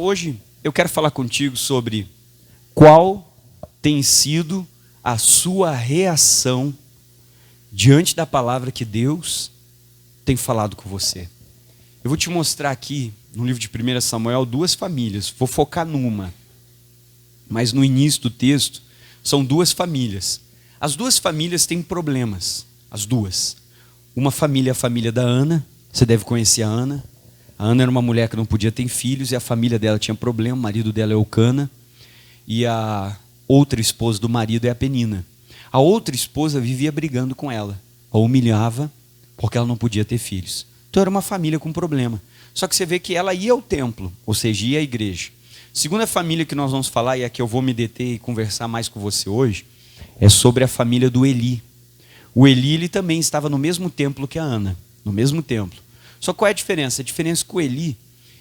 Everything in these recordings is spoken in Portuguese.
Hoje eu quero falar contigo sobre qual tem sido a sua reação diante da palavra que Deus tem falado com você. Eu vou te mostrar aqui, no livro de 1 Samuel, duas famílias. Vou focar numa, mas no início do texto são duas famílias. As duas famílias têm problemas, as duas. Uma família é a família da Ana, você deve conhecer a Ana. A Ana era uma mulher que não podia ter filhos e a família dela tinha problema, o marido dela é Eucana e a outra esposa do marido é a Penina. A outra esposa vivia brigando com ela, a humilhava porque ela não podia ter filhos. Então era uma família com problema. Só que você vê que ela ia ao templo, ou seja, ia à igreja. Segunda família que nós vamos falar, e a que eu vou me deter e conversar mais com você hoje, é sobre a família do Eli. O Eli, ele também estava no mesmo templo que a Ana, no mesmo templo. Só qual é a diferença? A diferença é que o Eli,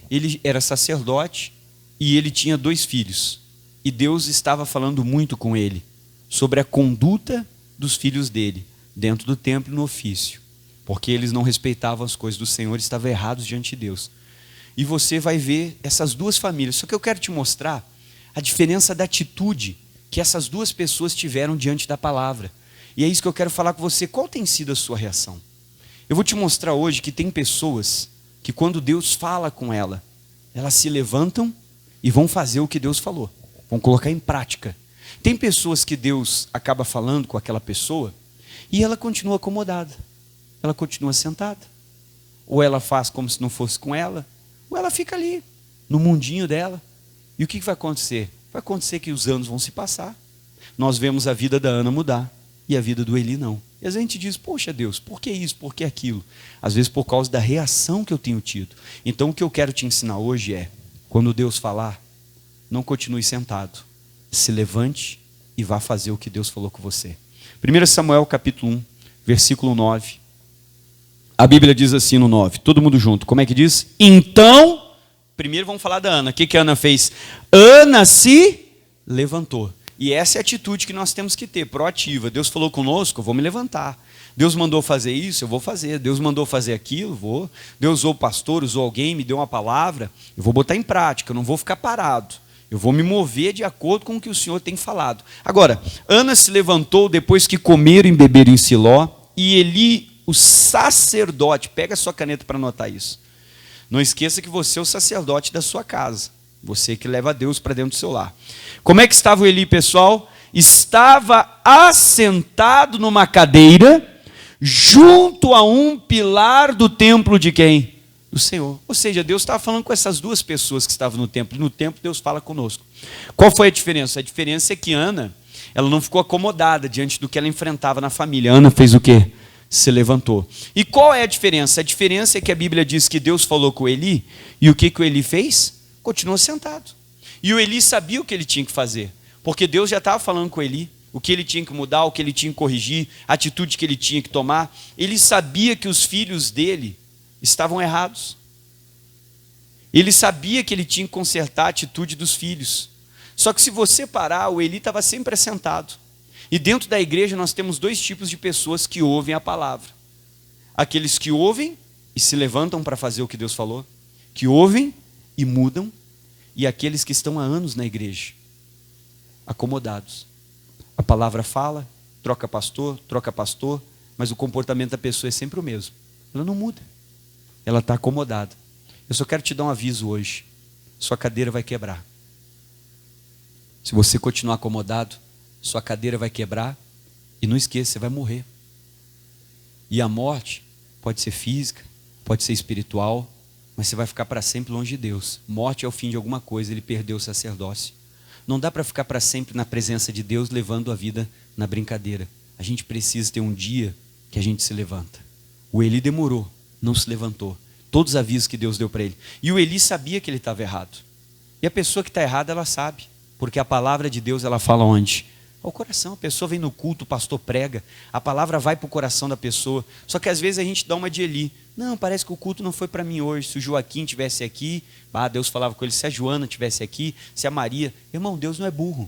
ele era sacerdote e ele tinha 2 filhos. E Deus estava falando muito com ele sobre a conduta dos filhos dele, dentro do templo e no ofício. Porque eles não respeitavam as coisas do Senhor, estavam errados diante de Deus. E você vai ver essas duas famílias. Só que eu quero te mostrar a diferença da atitude que essas duas pessoas tiveram diante da palavra. E é isso que eu quero falar com você. Qual tem sido a sua reação? Eu vou te mostrar hoje que tem pessoas que quando Deus fala com ela, elas se levantam e vão fazer o que Deus falou. Vão colocar em prática. Tem pessoas que Deus acaba falando com aquela pessoa e ela continua acomodada. Ela continua sentada. Ou ela faz como se não fosse com ela, ou ela fica ali, no mundinho dela. E o que vai acontecer? Vai acontecer que os anos vão se passar. Nós vemos a vida da Ana mudar e a vida do Eli não. E às vezes a gente diz, poxa Deus, por que isso, por que aquilo? Às vezes por causa da reação que eu tenho tido. Então o que eu quero te ensinar hoje é, quando Deus falar, não continue sentado. Se levante e vá fazer o que Deus falou com você. 1 Samuel capítulo 1, versículo 9. A Bíblia diz assim no 9, todo mundo junto, como é que diz? Então, primeiro vamos falar da Ana. O que a Ana fez? Ana se levantou. E essa é a atitude que nós temos que ter, proativa. Deus falou conosco, eu vou me levantar. Deus mandou fazer isso, eu vou fazer. Deus mandou fazer aquilo, vou. Deus usou o pastor, usou alguém, me deu uma palavra, eu vou botar em prática, eu não vou ficar parado. Eu vou me mover de acordo com o que o Senhor tem falado. Agora, Ana se levantou depois que comeram e beberam em Siló, e Eli, o sacerdote, pega a sua caneta para anotar isso. Não esqueça que você é o sacerdote da sua casa. Você que leva Deus para dentro do seu lar. Como é que estava o Eli, pessoal? Estava assentado numa cadeira, junto a um pilar do templo de quem? Do Senhor. Ou seja, Deus estava falando com essas duas pessoas que estavam no templo. E no templo Deus fala conosco. Qual foi a diferença? A diferença é que Ana, ela não ficou acomodada diante do que ela enfrentava na família. Ana fez o quê? Se levantou. E qual é a diferença? A diferença é que a Bíblia diz que Deus falou com Eli, e o que o Eli fez? Continuou sentado. E o Eli sabia o que ele tinha que fazer, porque Deus já estava falando com Eli, o que ele tinha que mudar, o que ele tinha que corrigir, a atitude que ele tinha que tomar. Ele sabia que os filhos dele estavam errados. Ele sabia que ele tinha que consertar a atitude dos filhos. Só que se você parar, o Eli estava sempre assentado. E dentro da igreja nós temos 2 tipos de pessoas que ouvem a palavra. Aqueles que ouvem e se levantam para fazer o que Deus falou, que ouvem e mudam, e aqueles que estão há anos na igreja, acomodados. A palavra fala, troca pastor, mas o comportamento da pessoa é sempre o mesmo. Ela não muda. Ela está acomodada. Eu só quero te dar um aviso hoje. Sua cadeira vai quebrar. Se você continuar acomodado, sua cadeira vai quebrar e não esqueça, você vai morrer. E a morte pode ser física, pode ser espiritual, mas você vai ficar para sempre longe de Deus. Morte é o fim de alguma coisa, ele perdeu o sacerdócio. Não dá para ficar para sempre na presença de Deus, levando a vida na brincadeira. A gente precisa ter um dia que a gente se levanta. O Eli demorou, não se levantou. Todos os avisos que Deus deu para ele. E o Eli sabia que ele estava errado. E a pessoa que está errada, ela sabe. Porque a palavra de Deus, ela fala onde? Ao coração. A pessoa vem no culto, o pastor prega, a palavra vai para o coração da pessoa. Só que às vezes a gente dá uma de Eli. Não, parece que o culto não foi para mim hoje. Se o Joaquim estivesse aqui, Deus falava com ele. Se a Joana estivesse aqui, se a Maria. Irmão, Deus não é burro.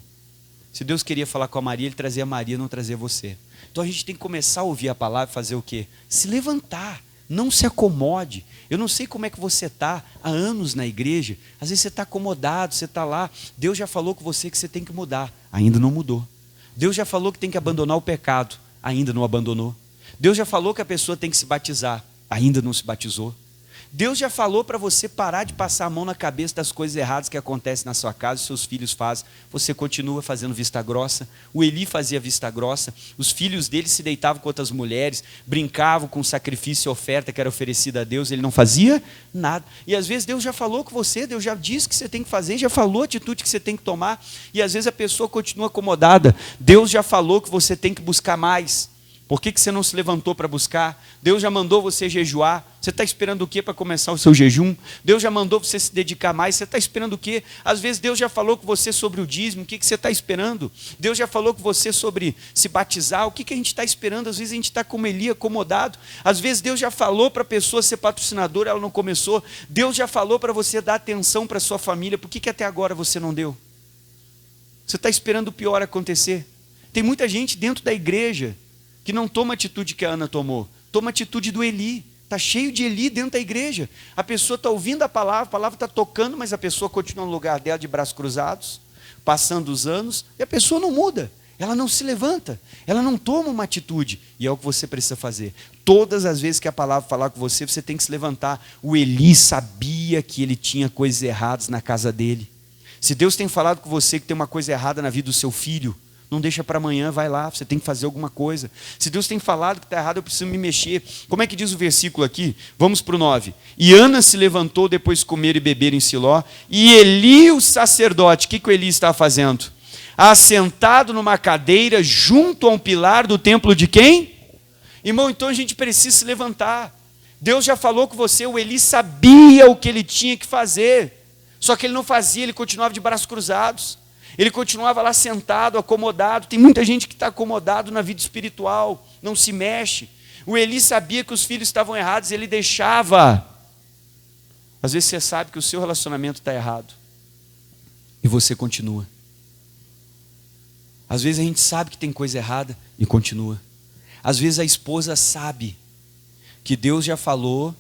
Se Deus queria falar com a Maria, ele trazia a Maria, não trazia você. Então a gente tem que começar a ouvir a palavra e fazer o quê? Se levantar. Não se acomode. Eu não sei como é que você está há anos na igreja. Às vezes você está acomodado, você está lá. Deus já falou com você que você tem que mudar. Ainda não mudou. Deus já falou que tem que abandonar o pecado. Ainda não abandonou. Deus já falou que a pessoa tem que se batizar. Ainda não se batizou. Deus já falou para você parar de passar a mão na cabeça das coisas erradas que acontecem na sua casa, seus filhos fazem. Você continua fazendo vista grossa. O Eli fazia vista grossa. Os filhos dele se deitavam com outras mulheres, brincavam com o sacrifício e oferta que era oferecida a Deus. Ele não fazia nada. E às vezes Deus já falou com você, Deus já disse o que você tem que fazer, já falou a atitude que você tem que tomar. E às vezes a pessoa continua acomodada. Deus já falou que você tem que buscar mais. Por que você não se levantou para buscar? Deus já mandou você jejuar. Você está esperando o quê para começar o seu jejum? Deus já mandou você se dedicar mais. Você está esperando o quê? Às vezes Deus já falou com você sobre o dízimo. O que você está esperando? Deus já falou com você sobre se batizar. O que a gente está esperando? Às vezes a gente está como Eli, acomodado. Às vezes Deus já falou para a pessoa ser patrocinadora, ela não começou. Deus já falou para você dar atenção para a sua família. Por que até agora você não deu? Você está esperando o pior acontecer. Tem muita gente dentro da igreja que não toma a atitude que a Ana tomou, toma a atitude do Eli. Está cheio de Eli dentro da igreja. A pessoa está ouvindo a palavra está tocando, mas a pessoa continua no lugar dela de braços cruzados, passando os anos, e a pessoa não muda, ela não se levanta, ela não toma uma atitude, e é o que você precisa fazer. Todas as vezes que a palavra falar com você, você tem que se levantar. O Eli sabia que ele tinha coisas erradas na casa dele. Se Deus tem falado com você que tem uma coisa errada na vida do seu filho, não deixa para amanhã, vai lá, você tem que fazer alguma coisa. Se Deus tem falado que está errado, eu preciso me mexer. Como é que diz o versículo aqui? Vamos para o 9. E Ana se levantou depois de comer e beber em Siló, e Eli, o sacerdote, o que o Eli estava fazendo? Assentado numa cadeira junto a um pilar do templo de quem? Irmão, então a gente precisa se levantar. Deus já falou com você, o Eli sabia o que ele tinha que fazer, só que ele não fazia, ele continuava de braços cruzados. Ele continuava lá sentado, acomodado. Tem muita gente que está acomodado na vida espiritual, não se mexe. O Eli sabia que os filhos estavam errados, ele deixava. Às vezes você sabe que o seu relacionamento está errado e você continua. Às vezes a gente sabe que tem coisa errada e continua. Às vezes a esposa sabe que Deus já falou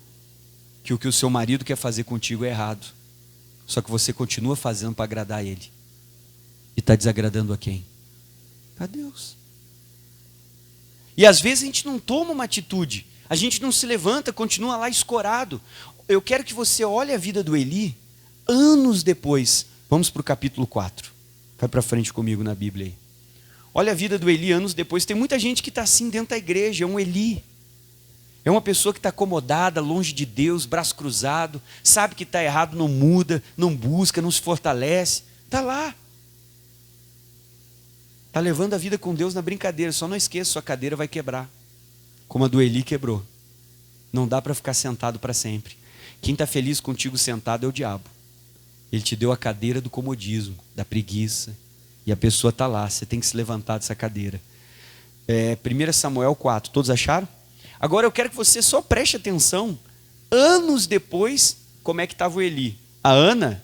que o que o seu marido quer fazer contigo é errado, só que você continua fazendo para agradar ele. E está desagradando a quem? A Deus. E às vezes a gente não toma uma atitude, a gente não se levanta, continua lá escorado. Eu quero que você olhe a vida do Eli anos depois. Vamos para o capítulo 4. Vai para frente comigo na Bíblia aí. Olha a vida do Eli anos depois. Tem muita gente que está assim dentro da igreja, é um Eli. É uma pessoa que está acomodada, longe de Deus, braço cruzado, sabe que está errado, não muda, não busca, não se fortalece. Está lá. Está levando a vida com Deus na brincadeira. Só não esqueça, sua cadeira vai quebrar, como a do Eli quebrou. Não dá para ficar sentado para sempre. Quem está feliz contigo sentado é o diabo. Ele te deu a cadeira do comodismo, da preguiça, e a pessoa está lá. Você tem que se levantar dessa cadeira. 1 Samuel 4, todos acharam? Agora eu quero que você só preste atenção. Anos depois, como é que estava o Eli? A Ana,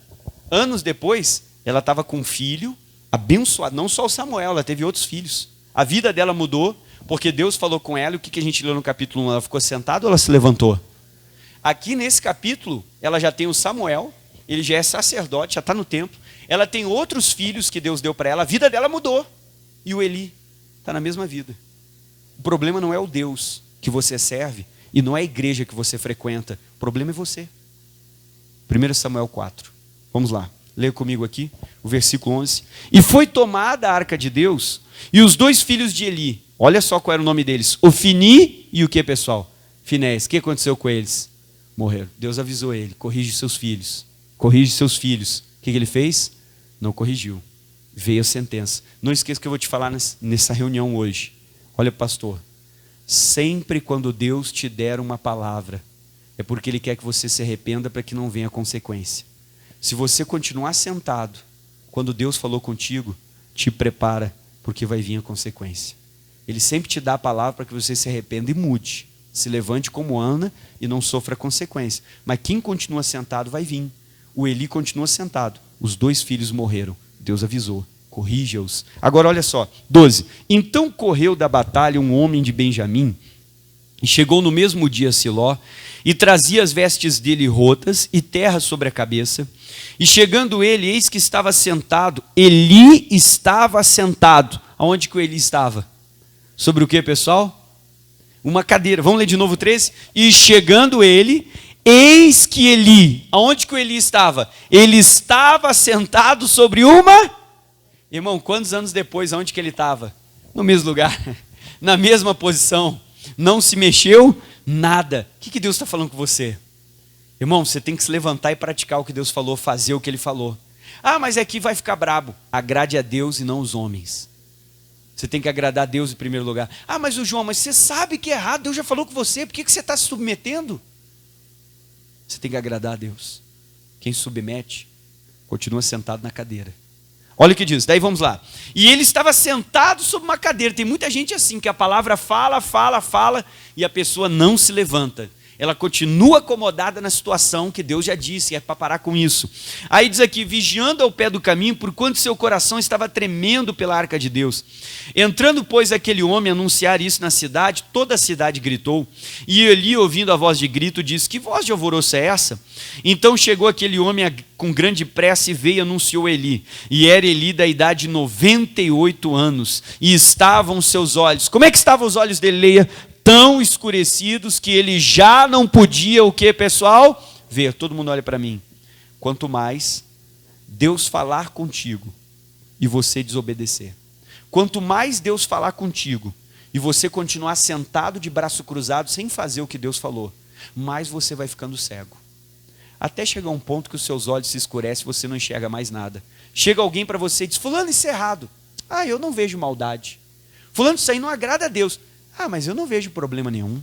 anos depois, ela estava com um filho abençoado, não só o Samuel, ela teve outros filhos. A vida dela mudou, porque Deus falou com ela, e o que a gente leu no capítulo 1? Ela ficou sentada ou ela se levantou? Aqui nesse capítulo, ela já tem o Samuel, ele já é sacerdote, já está no templo, ela tem outros filhos que Deus deu para ela, a vida dela mudou, e o Eli está na mesma vida. O problema não é o Deus que você serve, e não é a igreja que você frequenta, o problema é você. 1 Samuel 4, vamos lá. Leia comigo aqui, o versículo 11. E foi tomada a arca de Deus, e os dois filhos de Eli, olha só qual era o nome deles, Ofni e o que, pessoal? Finéias. O que aconteceu com eles? Morreram. Deus avisou ele, corrige seus filhos. Corrige seus filhos. O que ele fez? Não corrigiu. Veio a sentença. Não esqueça que eu vou te falar nessa reunião hoje. Olha, pastor, sempre quando Deus te der uma palavra, é porque Ele quer que você se arrependa para que não venha consequência. Se você continuar sentado, quando Deus falou contigo, te prepara, porque vai vir a consequência. Ele sempre te dá a palavra para que você se arrependa e mude. Se levante como Ana e não sofra a consequência. Mas quem continua sentado vai vir. O Eli continua sentado. Os dois filhos morreram. Deus avisou. Corrija-os. Agora olha só. 12. Então correu da batalha um homem de Benjamim, E chegou no mesmo dia a Siló, e trazia as vestes dele rotas, e terra sobre a cabeça. E chegando ele, eis que estava sentado. Eli estava sentado. Aonde que o Eli estava? Sobre o que, pessoal? Uma cadeira. Vamos ler de novo o 13? E chegando ele, eis que Eli, aonde que o Eli estava? Ele estava sentado sobre uma... Irmão, quantos anos depois, aonde que ele estava? No mesmo lugar, na mesma posição. Não se mexeu nada. O que Deus está falando com você? Irmão, você tem que se levantar e praticar o que Deus falou, fazer o que Ele falou. Ah, mas aqui vai ficar brabo. Agrade a Deus e não os homens. Você tem que agradar a Deus em primeiro lugar. Ah, mas o João, mas você sabe que é errado, Deus já falou com você, por que você está se submetendo? Você tem que agradar a Deus. Quem submete, continua sentado na cadeira. Olha o que diz, daí vamos lá. E ele estava sentado sobre uma cadeira. Tem muita gente assim, que a palavra fala, e a pessoa não se levanta. Ela continua acomodada na situação que Deus já disse, é para parar com isso. Aí diz aqui, vigiando ao pé do caminho, porquanto seu coração estava tremendo pela arca de Deus. Entrando, pois, aquele homem a anunciar isso na cidade, toda a cidade gritou. E Eli, ouvindo a voz de grito, disse, que voz de alvoroço é essa? Então chegou aquele homem com grande pressa e veio e anunciou Eli. E era Eli da idade de 98 anos. E estavam seus olhos. Como é que estavam os olhos dele, Leia? Tão escurecidos que ele já não podia o que, pessoal? Ver, todo mundo olha para mim. Quanto mais Deus falar contigo e você desobedecer. Quanto mais Deus falar contigo e você continuar sentado de braço cruzado sem fazer o que Deus falou, mais você vai ficando cego. Até chegar um ponto que os seus olhos se escurecem e você não enxerga mais nada. Chega alguém para você e diz, fulano, isso é errado. Ah, eu não vejo maldade. Fulano, isso aí não agrada a Deus. Ah, mas eu não vejo problema nenhum.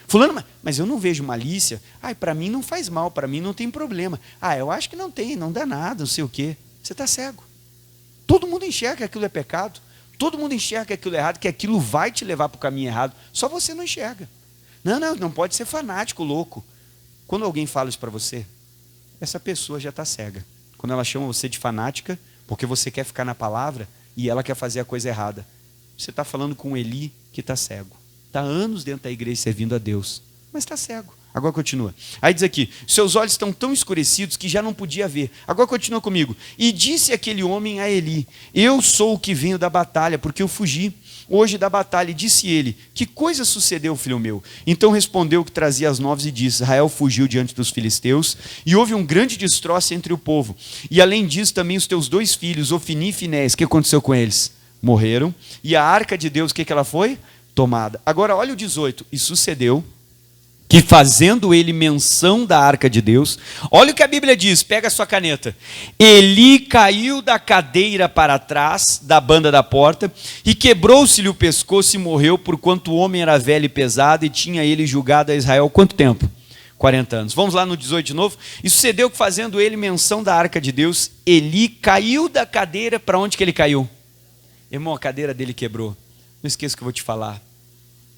Fulano, mas eu não vejo malícia. Ah, para mim não faz mal, para mim não tem problema. Ah, eu acho que não tem, não dá nada, não sei o quê. Você está cego. Todo mundo enxerga que aquilo é pecado. Todo mundo enxerga que aquilo é errado, que aquilo vai te levar para o caminho errado. Só você não enxerga. Não pode ser fanático, louco. Quando alguém fala isso para você, essa pessoa já está cega. Quando ela chama você de fanática, porque você quer ficar na palavra e ela quer fazer a coisa errada. Você está falando com Eli que está cego. Está anos dentro da igreja servindo a Deus, mas está cego. Agora continua. Aí diz aqui, seus olhos estão tão escurecidos que já não podia ver. Agora continua comigo. E disse aquele homem a Eli, eu sou o que venho da batalha, porque eu fugi hoje da batalha. E disse ele, que coisa sucedeu, filho meu? Então respondeu que trazia as novas e disse, Israel fugiu diante dos filisteus, e houve um grande destroço entre o povo. E além disso também os teus dois filhos, Ofni e Finéias, o que aconteceu com eles? Morreram. E a arca de Deus, o que ela foi? Tomada. Agora olha o 18, e sucedeu que fazendo ele menção da arca de Deus, olha o que a Bíblia diz, pega a sua caneta, Eli caiu da cadeira para trás da banda da porta, e quebrou-se-lhe o pescoço e morreu, porquanto o homem era velho e pesado, e tinha ele julgado a Israel, quanto tempo? 40 anos. Vamos lá no 18 de novo, e sucedeu que fazendo ele menção da arca de Deus, Eli caiu da cadeira, para onde que ele caiu? Irmão, a cadeira dele quebrou. Não esqueça o que eu vou te falar.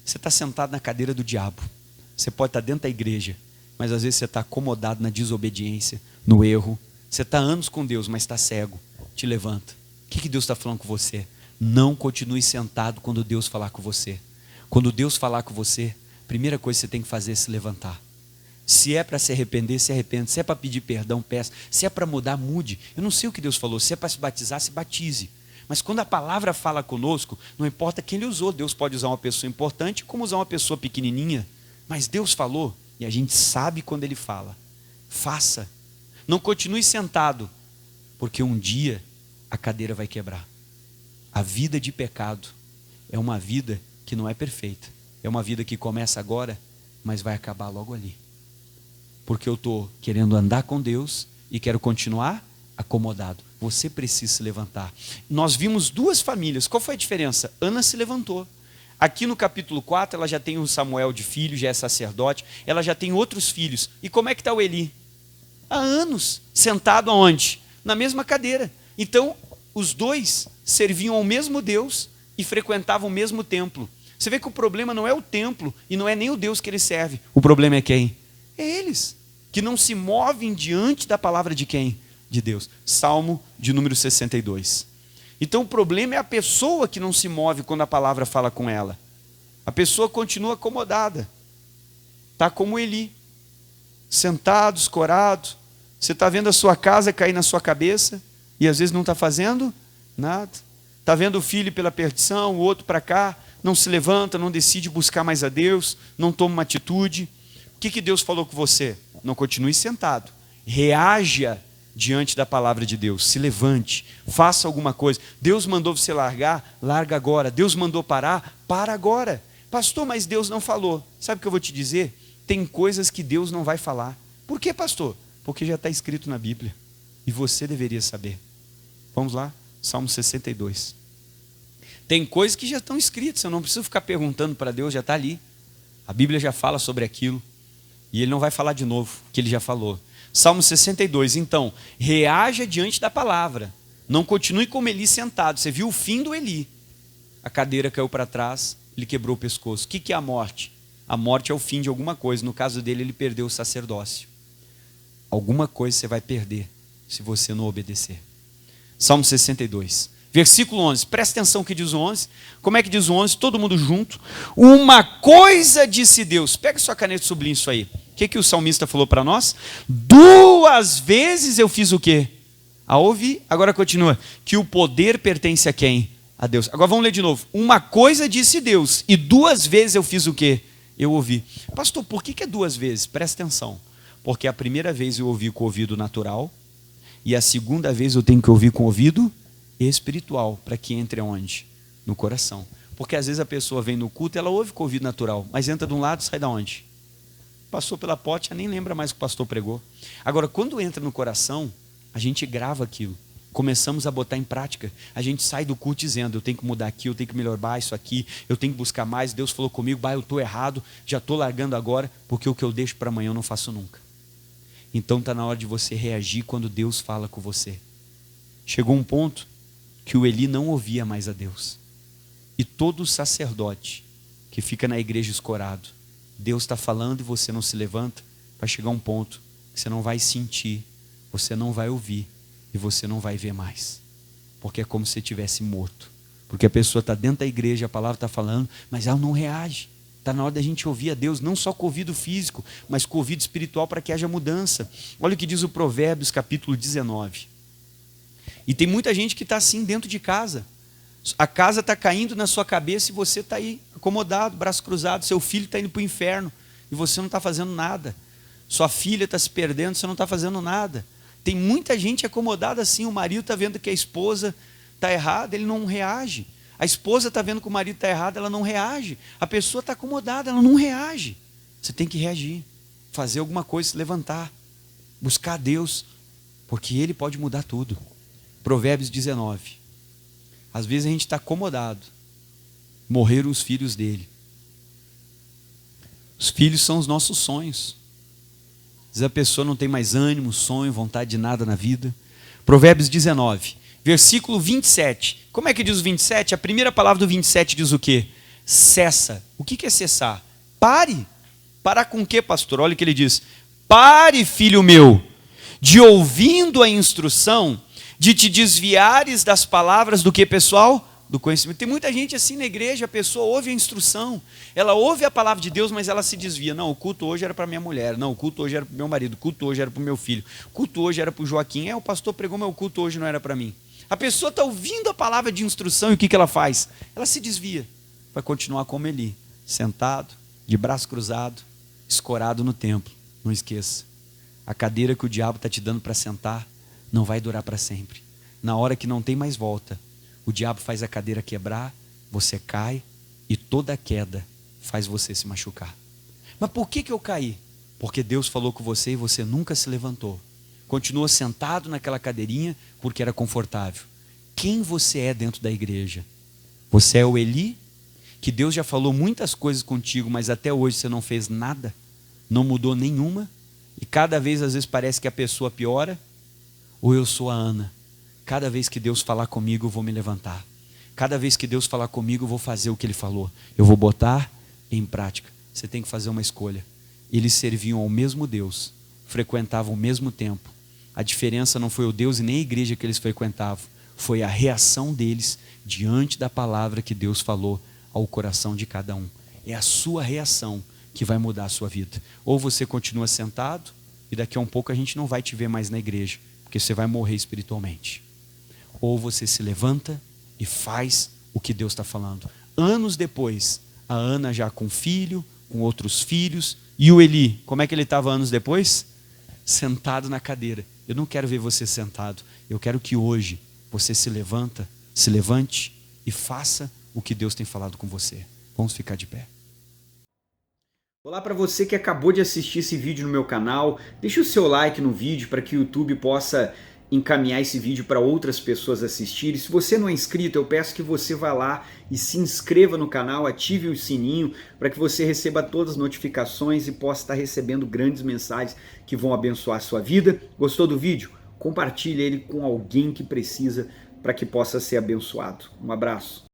Você está sentado na cadeira do diabo. Você pode estar dentro da igreja, mas às vezes você está acomodado na desobediência, no erro. Você está anos com Deus, mas está cego. Te levanta. O que Deus está falando com você? Não continue sentado quando Deus falar com você. Quando Deus falar com você, a primeira coisa que você tem que fazer é se levantar. Se é para se arrepender, se arrependa. Se é para pedir perdão, peça. Se é para mudar, mude. Eu não sei o que Deus falou. Se é para se batizar, se batize. Mas quando a palavra fala conosco, não importa quem ele usou, Deus pode usar uma pessoa importante, como usar uma pessoa pequenininha, mas Deus falou, e a gente sabe quando ele fala, faça, não continue sentado, porque um dia a cadeira vai quebrar. A vida de pecado é uma vida que não é perfeita, é uma vida que começa agora, mas vai acabar logo ali, porque eu estou querendo andar com Deus, e quero continuar acomodado. Você precisa se levantar. Nós vimos duas famílias. Qual foi a diferença? Ana se levantou. Aqui no capítulo 4, ela já tem o Samuel de filho, já é sacerdote. Ela já tem outros filhos. E como é que está o Eli? Há anos. Sentado aonde? Na mesma cadeira. Então, os dois serviam ao mesmo Deus e frequentavam o mesmo templo. Você vê que o problema não é o templo e não é nem o Deus que ele serve. O problema é quem? É eles. Que não se movem diante da palavra de quem? De Deus. Salmo de número 62. Então o problema é a pessoa que não se move quando a palavra fala com ela. A pessoa continua acomodada. está como Eli, sentado, escorado. Você está vendo a sua casa cair na sua cabeça e às vezes não está fazendo nada. Está vendo o filho pela perdição, o outro para cá, não se levanta, não decide buscar mais a Deus, não toma uma atitude. O que Deus falou com você? Não continue sentado, reaja diante da palavra de Deus, se levante, faça alguma coisa. Deus mandou você largar, larga agora. Deus mandou parar, para agora. Pastor, mas Deus não falou. Sabe o que eu vou te dizer? Tem coisas que Deus não vai falar. Por quê, pastor? Porque já está escrito na Bíblia e você deveria saber. Vamos lá, Salmo 62. Tem coisas que já estão escritas, eu não preciso ficar perguntando para Deus, já está ali. A Bíblia já fala sobre aquilo e Ele não vai falar de novo o que Ele já falou. Salmo 62, então, reaja diante da palavra, não continue como Eli sentado. Você viu o fim do Eli, a cadeira caiu para trás, ele quebrou o pescoço. O que é a morte? A morte é o fim de alguma coisa. No caso dele, ele perdeu o sacerdócio. Alguma coisa você vai perder se você não obedecer. Salmo 62, versículo 11, presta atenção que diz o 11. Como é que diz o 11? Todo mundo junto. Uma coisa disse Deus. Pega sua caneta e sublinha isso aí. O que o salmista falou para nós? 2 vezes eu fiz o quê? A ouvir. Agora continua. Que o poder pertence a quem? A Deus. Agora vamos ler de novo. Uma coisa disse Deus e 2 vezes eu fiz o quê? Eu ouvi. Pastor, por que é 2 vezes? Presta atenção. Porque a primeira vez eu ouvi com o ouvido natural e a segunda vez eu tenho que ouvir com o ouvido espiritual, para que entre onde? No coração. Porque às vezes a pessoa vem no culto, ela ouve com o ouvido natural, mas entra de um lado e sai da onde? Passou pela porta, já nem lembra mais o que o pastor pregou. Agora, quando entra no coração, a gente grava aquilo. Começamos a botar em prática. A gente sai do culto dizendo, eu tenho que mudar aqui, eu tenho que melhorar isso aqui, eu tenho que buscar mais. Deus falou comigo, eu estou errado, já estou largando agora, porque o que eu deixo para amanhã eu não faço nunca. Então está na hora de você reagir quando Deus fala com você. Chegou um ponto que o Eli não ouvia mais a Deus. E todo sacerdote que fica na igreja escorado, Deus está falando e você não se levanta, vai chegar um ponto que você não vai sentir, você não vai ouvir e você não vai ver mais. Porque é como se você estivesse morto. Porque a pessoa está dentro da igreja, a palavra está falando, mas ela não reage. Está na hora da gente ouvir a Deus, não só com o ouvido físico, mas com o ouvido espiritual para que haja mudança. Olha o que diz o Provérbios, capítulo 19. E tem muita gente que está assim dentro de casa. A casa está caindo na sua cabeça e você está aí acomodado, braço cruzado. Seu filho está indo para o inferno e você não está fazendo nada. Sua filha está se perdendo, você não está fazendo nada. Tem muita gente acomodada assim. O marido está vendo que a esposa está errada, ele não reage. A esposa está vendo que o marido está errado, ela não reage. A pessoa está acomodada, ela não reage. Você tem que reagir, fazer alguma coisa, se levantar, buscar a Deus, porque Ele pode mudar tudo. Provérbios 19. Às vezes a gente está acomodado. Morreram os filhos dele. Os filhos são os nossos sonhos. Às vezes a pessoa não tem mais ânimo, sonho, vontade de nada na vida. Provérbios 19, versículo 27. Como é que diz o 27? A primeira palavra do 27 diz o quê? Cessa. O que é cessar? Pare. Parar com o quê, pastor? Olha o que ele diz. Pare, filho meu, de ouvindo a instrução, de te desviares das palavras do que, pessoal? Do conhecimento. Tem muita gente assim na igreja, a pessoa ouve a instrução, ela ouve a palavra de Deus, mas ela se desvia. Não, o culto hoje era para minha mulher, não, o culto hoje era para o meu marido, o culto hoje era para o meu filho, o culto hoje era para o Joaquim, o pastor pregou, mas o culto hoje não era para mim. A pessoa está ouvindo a palavra de instrução e o que ela faz? Ela se desvia, vai continuar como Eli, sentado, de braço cruzado, escorado no templo. Não esqueça, a cadeira que o diabo está te dando para sentar não vai durar para sempre. Na hora que não tem mais volta, o diabo faz a cadeira quebrar, você cai e toda queda faz você se machucar. Mas por que eu caí? Porque Deus falou com você e você nunca se levantou. Continua sentado naquela cadeirinha porque era confortável. Quem você é dentro da igreja? Você é o Eli, que Deus já falou muitas coisas contigo, mas até hoje você não fez nada, não mudou nenhuma, e cada vez às vezes parece que a pessoa piora? Ou eu sou a Ana? Cada vez que Deus falar comigo, eu vou me levantar. Cada vez que Deus falar comigo, eu vou fazer o que Ele falou. Eu vou botar em prática. Você tem que fazer uma escolha. Eles serviam ao mesmo Deus, frequentavam o mesmo templo. A diferença não foi o Deus e nem a igreja que eles frequentavam. Foi a reação deles diante da palavra que Deus falou ao coração de cada um. É a sua reação que vai mudar a sua vida. Ou você continua sentado e daqui a um pouco a gente não vai te ver mais na igreja, porque você vai morrer espiritualmente. Ou você se levanta e faz o que Deus está falando. Anos depois, a Ana já com filho, com outros filhos, e o Eli, como é que ele estava anos depois? Sentado na cadeira. Eu não quero ver você sentado, eu quero que hoje você se levante e faça o que Deus tem falado com você. Vamos ficar de pé. Olá para você que acabou de assistir esse vídeo no meu canal, deixa o seu like no vídeo para que o YouTube possa encaminhar esse vídeo para outras pessoas assistirem. Se você não é inscrito, eu peço que você vá lá e se inscreva no canal, ative o sininho para que você receba todas as notificações e possa estar recebendo grandes mensagens que vão abençoar a sua vida. Gostou do vídeo? Compartilhe ele com alguém que precisa para que possa ser abençoado. Um abraço.